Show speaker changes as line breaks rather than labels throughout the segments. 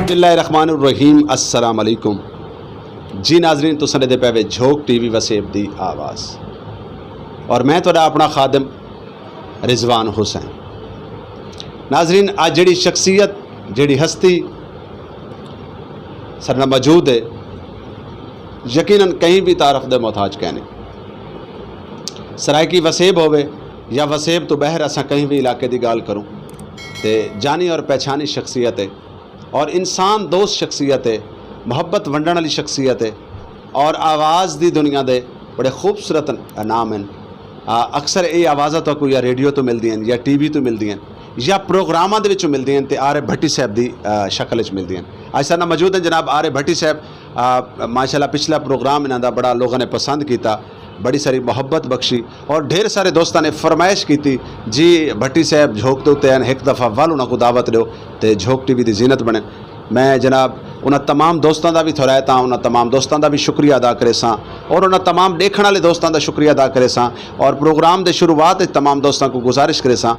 बिस्मिल्लाहिर्रहमानिर्रहीम अस्सलाम वालेकुम जी नाजरीन, तुसां दे पे झोंक टीवी वसेब दी आवाज़ और मैं तुहाडा अपना खादम रिजवान हुसैन। नाजरीन, आज जिहड़ी शख्सियत जिहड़ी हस्ती सरना मौजूद है, यकीनन कहीं भी तारफ दे मोहताज कहने सरायकी वसेब होवे या वसेब तो बहर असा कहीं भी इलाके की गाल करूँ तो जानी और पहचानी शख्सियत है और इंसान दोस्त शख्सियत है, मुहब्बत वंडण वाली शख्सियत है और आवाज़ दी दुनिया दे बड़े खूबसूरत नाम हैं। अक्सर ये आवाज़ा तो कोई या रेडियो तो मिलती हैं या टीवी तो मिलती हैं या प्रोग्रामां दे विचों मिलती हैं तो आर्य भट्टी साहब की शक्ल च मिलती हैं। अज साडे नाल मौजूद हैं जनाब आर्य भट्टी साहब। माशाल्लाह पिछला प्रोग्राम इन्हां दा बड़ा लोगों ने पसंद किया, बड़ी सारी मोहब्बत बख्शी और ढेर सारे दोस्तों ने फरमाइश की थी जी भट्टी साहब झोंक दे उत्ते एक दफ़ा वल उन्होंने दावत दो तो झोंक टीवी की जीनत बने। मैं जनाब उन्होंने तमाम दोस्तों का भी थोरायता, उन्होंने तमाम दोस्तों का भी शुक्रिया अदा करे सा और उन्होंने तमाम देखने वाले दोस्तों का शुक्रिया अदा करे सा और प्रोग्राम के शुरुआत तमाम दोस्तों को गुजारिश करे सा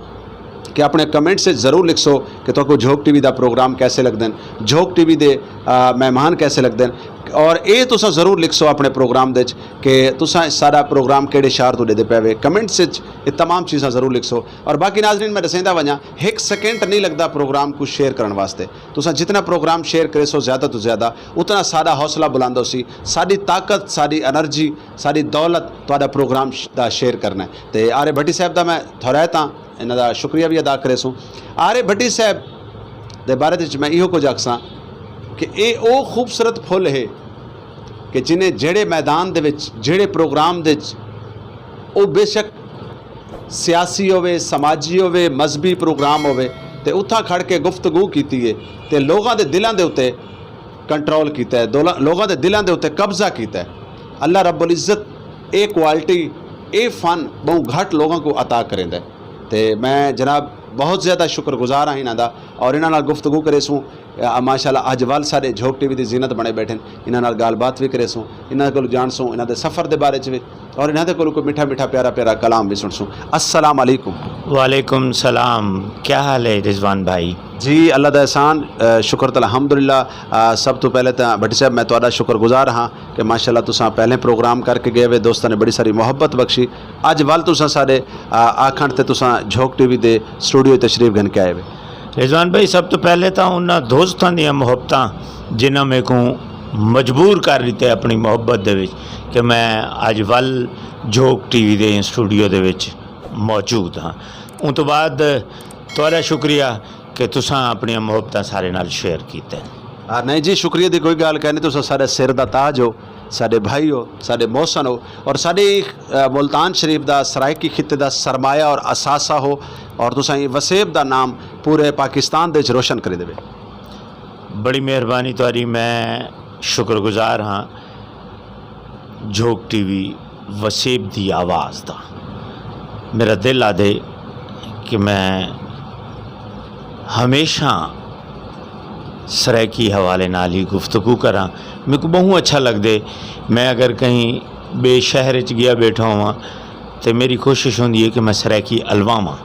कि अपने कमेंट से ज़रूर लिखो कि तो झोंक टीवी का प्रोग्राम कैसे लगते हैं, झोंक टीवी के मेहमान कैसे लगते हैं और ये तुसा ज़रूर लिखो अपने प्रोग्राम दे कि तुसा सारा प्रोग्राम केड़े शहर तो देते पे कमेंट से ये तमाम चीज़ा ज़रूर लिखो। और बाकी नाजरीन मैं दसेंदा वजा एक सेकेंड नहीं लगता प्रोग्राम को शेयर करने वास्ते। तुसा जितना प्रोग्राम शेयर करे सो ज़्यादा तो ज़्यादा उतना सारा हौसला बुलंद हो सी, सारी ताकत, सारी एनर्जी, सारी दौलत तुहाडा प्रोग्राम दा शेयर करना है। तो आर्य भट्टी साहब का मैं थोरायता इन्हां दा शुक्रिया भी अदा करे सूँ। आर्य भट्टी साहब के बारे में मैं इहो कुछ आखसां कि ये वो खूबसूरत फुल है कि जिन्हें जेड़े मैदान दे विच जेड़े प्रोग्राम दे वो बेशक सियासी होवे, समाजी होवे, मजहबी प्रोग्राम होवे ते उत्था खड़ के गुफ्तगू कीती है ते लोगों के दिलों के उत्ते कंट्रोल किया है, लोगों के दिलों के उत्ते कब्जा किया है। अल्लाह रब्बुल इज़्ज़त ये क्वालिटी ये फ़न बहुत घट लोगों को अता करेंदा है। तो मैं जनाब बहुत ज़्यादा शुक्रगुजार हाँ इन्हां दा और इन्हां नाल गुफ्तगू करे सूँ। माशाल्लाह अज वल सारे झोंक टीवी की जीनत बने बैठे, इन्हां नाल गाल बात भी करे सूँ, इन्हां कोल जान सूँ इन्हां दे सफ़र के बारे में और इन्हां दे कोल कोई मीठा मीठा प्यारा प्यारा कलाम भी सुन सूँ। अस्सलाम वालेकुम।
वालेकुम सलाम, क्या हाल है रिजवान भाई?
जी अल्लाह दा एहसान, शुक्र तो अल्हम्दुलिल्लाह। सब तो पहले तो भट्टी साहब मैं तुहाडा शुक्रगुजार हाँ कि माशाल्लाह तुसां पहले प्रोग्राम करके गए हुए दोस्तों ने बड़ी सारी मुहब्बत बख्शी। अज वल तुसां सारे आखण ते तुसां झोंक टीवी दे स्टूडियो तशरीफ गन के आए हुए।
रिजवान भाई सब तो पहले तो उन्होंने दोस्तों दी मुहब्बत जिन्होंने मेरे को मजबूर कर दिते अपनी मुहब्बत दे विच कि मैं अज वल झोंक टीवी दे स्टूडियो दे विच मौजूद हाँ। उन तो बाद तुहाडा शुक्रिया कि तुसां अपनी मुहब्बत सारे नाल शेयर कीते।
नहीं जी, शुक्रिया की कोई गल कहनी, तुसां सारे सिर दा ताज हो, साडे भाई हो, साडे मोहसन हो और साडे मुल्तान शरीफ दा सरायकी खिते दा सरमाया और असासा हो और तुसां वसेब दा नाम पूरे पाकिस्तान दे रोशन करे देवे।
बड़ी मेहरबानी तुहाडी, मैं शुक्रगुजार हाँ झोंक टीवी वसेब दी आवाज़ दा। मेरा दिल आदे कि मैं हमेशा सरायकी हवाले नाल ही गुफ्तगू करा। मेरे को बहुत अच्छा लगदे। मैं अगर कहीं बे शहर च गया बैठा हुआ तो मेरी कोशिश होती है कि मैं सरायकी अलवावां,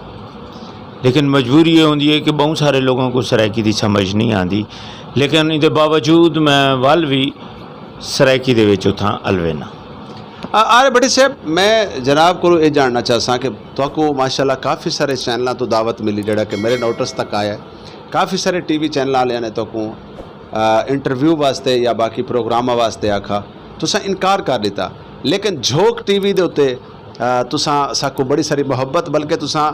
लेकिन मजबूरी ये होती है कि बहुत सारे लोगों को सरायकी की समझ नहीं आती, लेकिन इसके बावजूद मैं वल भी सरायकी दे विच उत्थां अलवेना।
आर्य भट्टी साहब मैं जनाब को ये जानना चाहता कि तुहाको माशाल्लाह काफ़ी सारे चैनलों तो दावत मिली जिहड़ा कि मेरे नोटिस तक आया है। काफ़ी सारे टीवी चैनल वाले ने तो इंटरव्यू वास्ते या बाकी प्रोग्रामां वास्ते आखा, तुसां इनकार कर दिता, लेकिन झोंक टीवी दे उत्ते तुसां साको बड़ी सारी मुहब्बत, बल्कि तुसां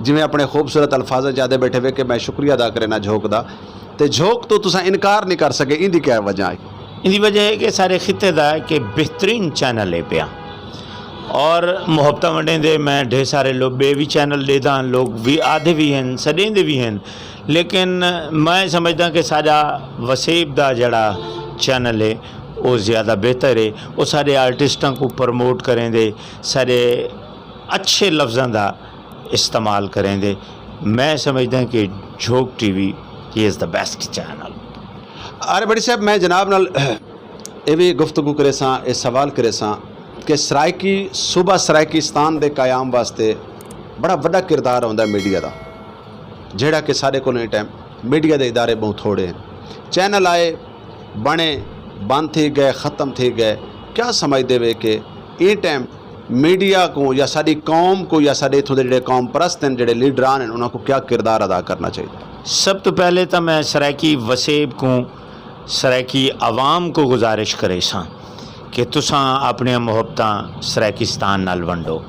जिवें अपने खूबसूरत अल्फाज ज़्यादा बैठे हुए कि मैं शुक्रिया अदा करना झोंक दा, तो झोंक तो तुसां इनकार नहीं कर सके। इनकी क्या वजह है?
इनकी वजह है कि सारे खिते का कि बेहतरीन चैनल है पिया और मुहब्बत वंडे दे मैं ढेर सारे लोग बे भी चैनल देता, लोग भी आधे भी हैं सदेंदे भी हैं, लेकिन मैं समझदा कि सारा वसेब दा जड़ा चैनल है वो ज़्यादा बेहतर है। वो सारे आर्टिस्टों को प्रमोट करें दे, सारे अच्छे लफ्ज़ों का इस्तेमाल करें दे। मैं समझदा कि झोंक TV is the best channel.
Arya Bhatti साहब मैं जनाब नाल ये भी गुफ्तगू करे सां, ये सवाल करे सां कि सरायकी सूबा सरायकीस्तान के कायम वास्ते बड़ा वड्डा किरदार होंदा मीडिया का, जिहड़ा कि सारे को टाइम मीडिया के इदारे बहुत थोड़े हैं। चैनल आए बने बंद थी गए ख़त्म थी गए क्या समझते वे कि ये टाइम मीडिया को या साड़ी कौम को या साढ़े इतों के जो कौम परस्त हैं जो लीडरान हैं उन्होंने क्या किरदार अदा करना चाहिए?
सब तो पहले तो मैं सराकी वसेब को सराकी आवाम को गुजारिश करे सा कि तुसां अपनी मुहब्बतां सराकिस्तान नाल वंडो।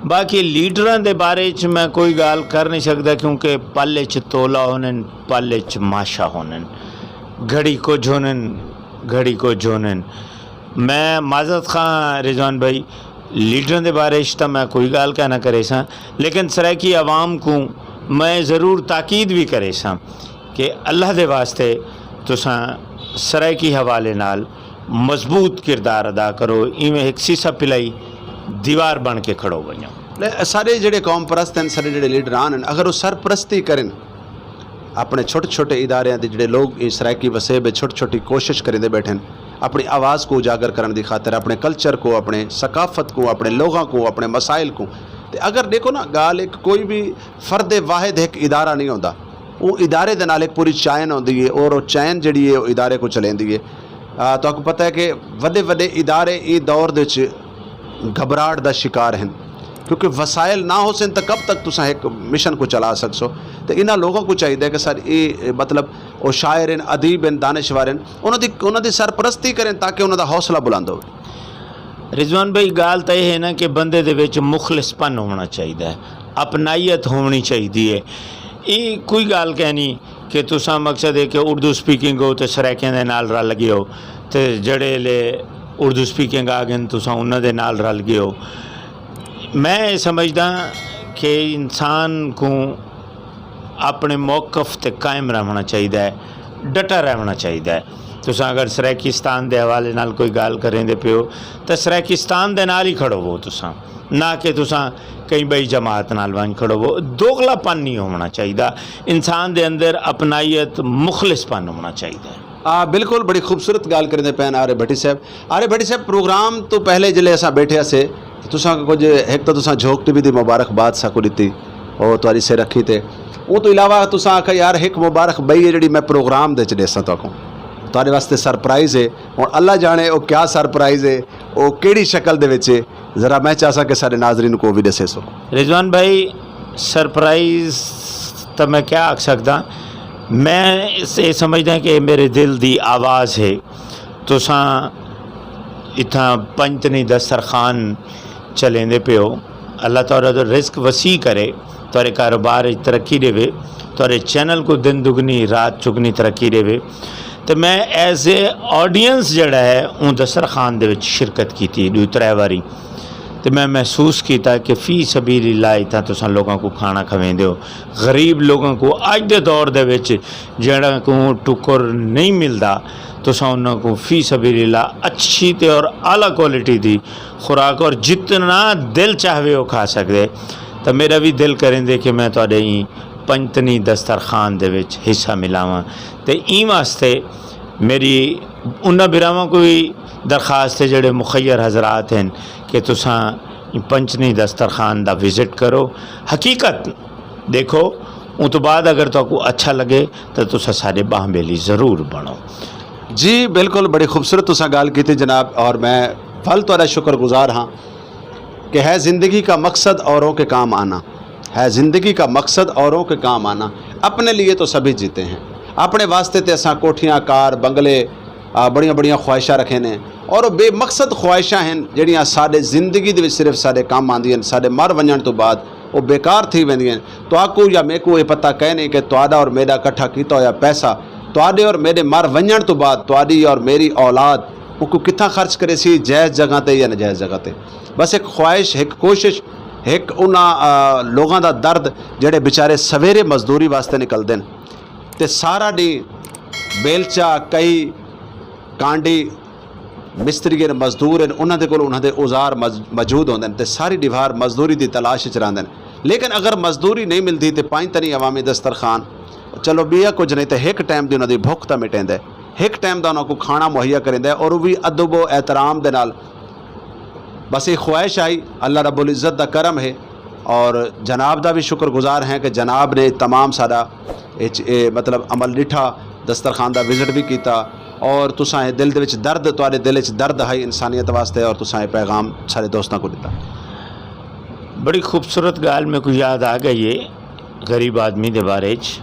बाकी लीडरां दे बारे च मैं कोई गाल कर नहीं सकता क्योंकि पल च तोला होनन पल च माशा होनन, घड़ी को जोनन घड़ी को जोनन। मैं माजरत खां रिजवान भाई लीडरां दे बारे च तो मैं कोई गाल कहना करे सा, लेकिन सराकी आवाम को मैं ज़रूर ताकीद भी करे सा कि अल्लाह दे वास्ते तुसां सराकी हवाले नाल मजबूत किरदार अदा करो, इवें एक सीसा पिलाई दीवार बन के खड़ो बनो।
सारे जोड़े कौम परस्त हैं सारे जोड़े लीडरान हैं अगर वो सरपरस्ती करें अपने छोटे छोटे इदारे के जोड़े लोग इस सराकी वसेब छोटी छोटी कोशिश करेंदे बैठे अपनी आवाज़ को उजागर करने की खातिर अपने कल्चर को अपने सकाफत को अपने लोगों को अपने मसाइल को। तो अगर देखो ना गाल एक कोई भी फर्द वाहिद एक इदारा नहीं होता, वो इदारे दे नाल एक पूरी चैन होती है और वो चैन जी है वो इदारे को चलेंदी है। तो आपको पता है कि वड्डे वड्डे इदारे इस दौर दे घबराहट का शिकार हैं क्योंकि वसाइल ना हो सन तो कब तक तुम एक मिशन को चला सकसो। तो इन्होंने लोगों को चाहिए कि सर ये मतलब वो शायर हैं अदीब हैं दानिशवर हैं उन्होंने सरपरस्ती करें ताकि उन्होंने हौसला बुलंद हो।
रिजवान भाई गाल तो यह है ना कि बंदे दे विच मुखलिसपन होना चाहिए, अपनाइयत होनी चाहिए। ये कोई गाल कहनी कि तुसा मकसद है कि उर्दू स्पीकिंग हो तो सराकियां दे नाल रल गए हो तो जड़े ले उर्दू स्पीकिंग आ गए तुसा उन्हां दे नाल रल गए हो। मैं ये समझदा कि इंसान को अपने मौकफ ते कायम रहना चाहिए, डटा रहना चाहिए। तुसा अगर सराकिस्तान के हवाले नाल कोई गाल करेंदे पे हो तो सराकिस्तान दे नाल ही खड़ो वो तुसा, ना कि तुसा कई बई जमात नाल वन खड़ो वो। दोगलापन नहीं होना चाहिए, इंसान दे अंदर अपनाइयत मुखलिसपन होना चाहिए।
बिल्कुल बड़ी खूबसूरत गाल करेंदे पैन आर्य भट्टी साहब प्रोग्राम तो पहले जिले असां बैठे से तुसा कुछ एक तो तुसा झोक टीवी की मुबारकबाद साकू दी और तुहारी से रखी थे वो तो इलावा तुसा आखा यार एक मुबारक बई है जी मैं प्रोग्राम दे देसा तुहारे वास्ते सरप्राइज़ है और अल्लाह जाने वो क्या सरप्राइज़ है वो केड़ी शक्ल दे विच है ज़रा मैं चाहसा कि सारे नाजरीन को भी दसे सो।
रिजवान भाई सरप्राइज़ तो मैं क्या आख सकदा, मैं इसे समझदा कि मेरे दिल दी आवाज़ है। तुसा इतना पंजतनी दस्तरखान चलेंदे पे हो, अल्लाह ताला तो रिस्क वसी करे, तुहारे कारोबार तरक्की देवे, तुहारे चैनल को दिन दुगनी रात चुगनी तरक्की देवे। तो मैं एज ए ऑडियंस जड़ा है उन दस्तरखान दे विच शिरकत की थी 2-3 बारी। तो मैं महसूस किया कि फ़ी सबीलिल्लाह इतना तुसां लोगों को खाना खवेंदे हो, गरीब लोगों को अज दे दौर दे विच जिहड़ा को टुकर नहीं मिलता तुसां उन्हां को फ़ी सबीलिल्लाह अच्छी ते और आला क्वालिटी दी खुराक और जितना दिल चाहे वो खा सकते। तो मेरा भी दिल करेंदे कि मैं तुहाडे पंजतनी दस्तरखान दे विच हिस्सा मिलावां। तो ई वास्ते मेरी उन्हां बिरावां को भी दरखास्त है जोड़े मुखैर हजरात हैं कि तुसां पंजतनी दस्तरखान दा विज़िट करो, हकीकत देखो, उस तो बाद अगर तो अच्छा लगे तो तुसां साडे बाहबेली ज़रूर बनो।
जी बिल्कुल बड़ी खूबसूरत तुसां गाल की थी जनाब और मैं फल तुहारा शुक्रगुजार हाँ कि है ज़िंदगी का मकसद औरों के काम आना, है ज़िंदगी का मकसद औरों के काम आना। अपने लिए तो सभी जीते हैं, अपने वास्ते तो असां कोठियाँ कार बंगले बड़िया बड़िया ख्वाहिशा रखे ने और बेमकसद ख्वाहिशा हैं जड़ियाँ साडे ज़िंदगी दे विच सिर्फ साडे काम आंदियां, साडे मर वञण तो बाद वो बेकार थी वेंदियां। तो आकू या मेकू ये पता कह नहीं कि तुहाडा और मेरा इकट्ठा किया होया पैसा तुहाडे और मेरे मर वञण तो बाद तुहाडी और मेरी औलाद उनको कितना खर्च करे सी, जायज़ जगह ते या नजायज़ जगह ते। बस एक ख्वाहिश एक कोशिश एक उन्हां लोगों का दर्द जेडे बेचारे सवेरे मजदूरी वास्ते निकलते हैं तो सारा डी बेलचा कई कांडी मिस्त्री मजदूर हैं उन्होंने कोल उन्होंने औजार मौजूद होंगे तो सारी डिवार मजदूरी की तलाश च रहिंदे ने। लेकिन अगर मजदूरी नहीं मिलती तो पंजतनी अवामी दस्तरखान चलो बिया कुछ नहीं तो एक टाइम की उन्होंने भुख तो मिटेंदा, एक टाइम का उन्होंने खाना मुहैया करेंदा और वो भी अदब व एहतराम दे नाल। बस एक ख्वाहिश आई, अल्लाह रब्बुल इज़्ज़त का करम है और जनाब का भी शुक्रगुजार हैं कि जनाब ने तमाम सारा मतलब अमल डिठा दस्तरखान दा विजिट भी किया और तुसां ए दिल दे विच दर्द, तुहाडे दिल च दर्द है इंसानियत वास्ते, और तुसां ए पैगाम सारे दोस्तों को दिता।
बड़ी खूबसूरत गाल मेरे को याद आ गई है गरीब आदमी के बारे च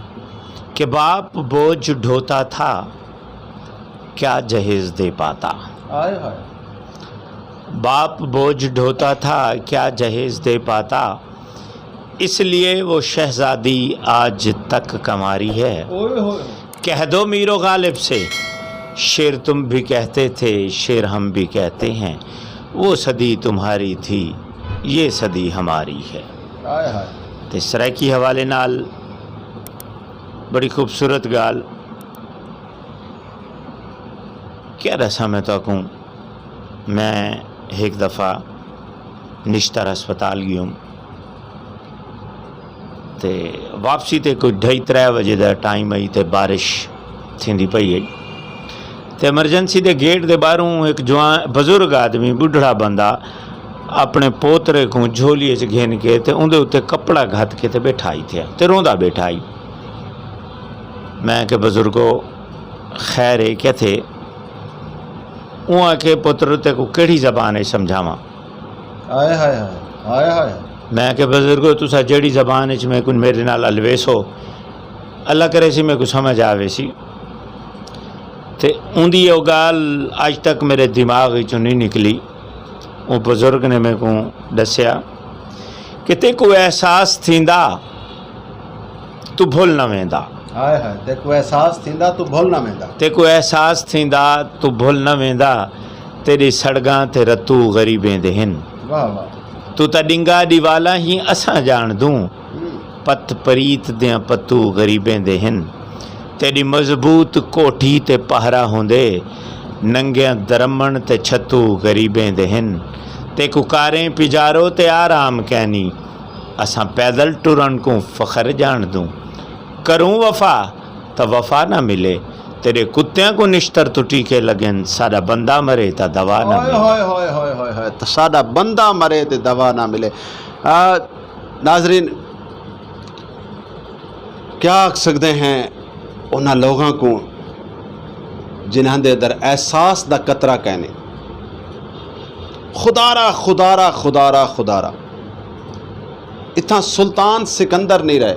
कि बाप बोझ ढोता था क्या जहेज दे पाता।
आए हाय।
बाप बोझ ढोता था क्या जहेज दे पाता, इसलिए वो शहजादी आज तक कमारी है। कह दो मीरो गालिब से, शेर तुम भी कहते थे शेर हम भी कहते हैं, वो सदी तुम्हारी थी ये सदी हमारी है।
आए हाय।
ते सराकी हवाले नाल बड़ी खूबसूरत गाल क्या रसा मैं तो कहूँ। मैं एक दफ़ा निश्तर अस्पताल गयुम ते वापसी ते कोई 2:30 बजे का टाइम आई ते बारिश थींदी पई आई ते एमरजेंसी के गेट के बाहरों एक जवान बजुर्ग आदमी बुढ़ड़ा बंदा अपने पोतरे को झोलिए च घेन के ते उंदे उत्ते कपड़ा घत के ते बैठा ही थे ते रोंदा बैठा आई। मैं के बुजुर्गो खैर है क्या थे, उहाँ के पुत्र ते को केड़ी जबान है समझावा।
आए हाय हाय। आए हाय।
मैं के बुजुर्गो तुसा जेड़ी जबान च मैं कुछ मेरे नाल अलवेस हो, अल्लाह करे सी मैं को समझ आवे सी। ते उंदी वो गाल आज तक मेरे दिमाग चो नहीं निकली। वो बुजुर्ग ने मेरे को दसिया कि ते को एहसास थींदा तू भुल न वेंदा।
हाय हाय। तेको एहसास थींदा तू भुल न वेंदा।
तेको एहसास थींदा तू भुल न वेंदा, तेरी सड़गां ते रतू गरीबें दे हिन।
वाह वाह।
तू त डिंगा दीवाला ही असां जान दूं, पत परीत दियां पतू गरीबें दे हिन। तेरी मजबूत कोठी ते पहरा होंदे, नंगियां दरमण ते छतू गरीबें दे हिन। तेको कारें पिजारो ते आराम कैनी, असां पैदल टुरन को फ़ख्र जान दूं। करूं वफा तो वफा ना मिले, तेरे कुत्तियां को निश्तर तो टीके लगन, सारा बंदा मरे तो दवा ना मिले।
हाय हाय हाय हाय हाय। तो सारा बंदा मरे तो दवा ना मिले। नाजरीन क्या आख सकते हैं उन्होंने लोगों को जिन्हों के अंदर एहसास दा कतरा कहने, खुदारा खुदारा खुदारा खुदारा। इतना सुल्तान सिकंदर नहीं रहे,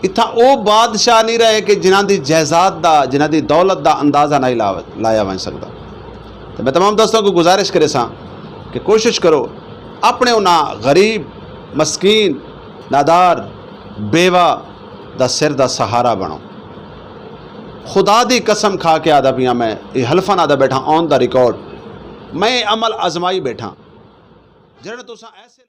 इतना वो बादशाह नहीं रहे कि जिन्हों की जायदाद दा, जिन्हों की दौलत दा अंदाज़ा नहीं लाया वन सकता। तो मैं तमाम दोस्तों को गुजारिश करे सा कि कोशिश करो अपने उन्हें गरीब मस्कीन नादार बेवा दा सिर दा सहारा बनो। खुदा दी कसम खा के आदा पिया, मैं ये हल्फन आदा बैठा ऑन द रिकॉर्ड, मैं अमल आजमाई बैठा जिन्हें तुसा ऐसे